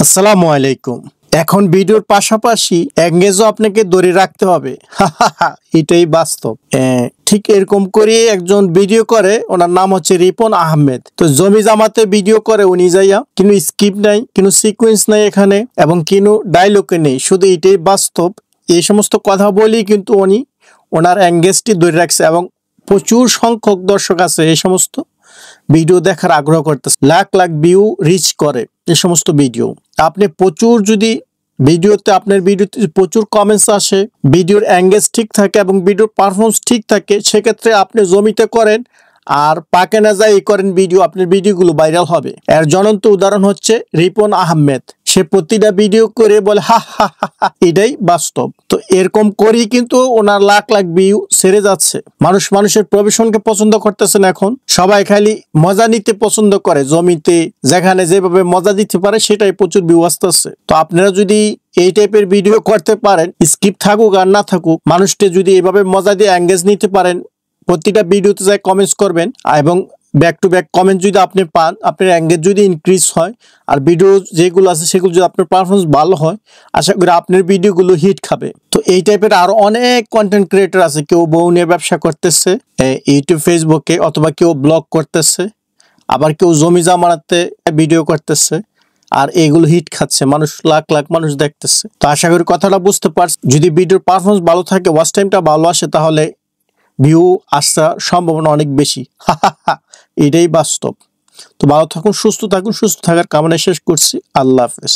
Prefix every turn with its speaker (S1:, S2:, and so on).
S1: আসসালামু আলাইকুম। এখন ভিডিওর পাশাপাশি এঙ্গেজও আপনাকে ধরে রাখতে হবে। এটাই বাস্তব। ঠিক এরকম করে একজন ভিডিও করে, ওনার নাম হচ্ছে রিপন আহমেদ। তো জমি জামাতে ভিডিও করে উনি যাইয়া, কিন্তু স্ক্রিপ্ট নাই, কিন্তু সিকোয়েন্স নাই এখানে, এবং কিন্তু ডায়লগে নেই। শুধু এটাই বাস্তব। এই সমস্ত কথা বলেই কিন্তু উনি ওনার এঙ্গেজটি ধরে রাখছে, এবং প্রচুর সংখ্যক দর্শক আছে এই সমস্ত ভিডিও দেখার আগ্রহ করতেছে। লাখ লাখ ভিউ রিচ করে এই সমস্ত ভিডিও। আপনি প্রচুর যদি ভিডিওতে, আপনার ভিডিওতে প্রচুর কমেন্টস আসে, ভিডিওর অ্যাঙ্গেজ ঠিক থাকে এবং ভিডিওর পারফরমেন্স ঠিক থাকে, সেক্ষেত্রে আপনি জমিতে করেন আর পাকে না যাই করেন ভিডিও, আপনার ভিডিওগুলো ভাইরাল হবে। এর জ্বলন্ত উদাহরণ হচ্ছে রিপন আহমেদ। সে প্রতিটা ভিডিও করে বলে হা হা হা, এটাই বাস্তব। তো এরকম করেই কিন্তু ওনার লাখ লাখ ভিউ সেরে যাচ্ছে। মানুষের প্রফেশনকে পছন্দ করতেছেন। এখন সবাই খালি মজা নিতে পছন্দ করে, জমিতে যেখানে যেভাবে মজা দিতে পারে সেটাই প্রচুর ভিউ আসতেছে। তো আপনারা যদি এই টাইপের ভিডিও করতে পারেন, স্ক্রিপ্ট থাকুক আর না থাকুক, মানুষকে যদি এভাবে মজা দিয়ে এঙ্গেজ নিতে পারেন, প্রতিটা ভিডিওতে যাই কমেন্টস করবেন, এবং ব্যাক টু ব্যাক কমেন্ট যদি আপনি পান, আপনার এঙ্গেজ যদি ইনক্রিজ হয়, আর ভিডিও যেগুলো আছে সেগুলো যদি আপনার পারফরমেন্স ভালো হয়, আশা করি আপনার ভিডিওগুলো হিট খাবে। তো এই টাইপের আরো অনেক কন্টেন্ট ক্রিয়েটর আছে। কেউ বউ নিয়ে ব্যবসা করতেছে ইউটিউব ফেসবুকে, অথবা কেউ ব্লগ করতেছে, আবার কেউ জমি জামাতে ভিডিও করতেছে, আর এগুলো হিট খাচ্ছে, মানুষ লাখ লাখ মানুষ দেখতেছে। তো আশা করি কথাটা বুঝতে পারছি। যদি ভিডিওর পারফরমেন্স ভালো থাকে, ওয়াচ টাইমটা ভালো আসে, তাহলে ভিউ আসার সম্ভাবনা অনেক বেশি। এটাই বাস্তব। তো ভালো থাকুন, সুস্থ থাকুন। সুস্থ থাকার কামনা শেষ করছি। আল্লাহ হাফেজ।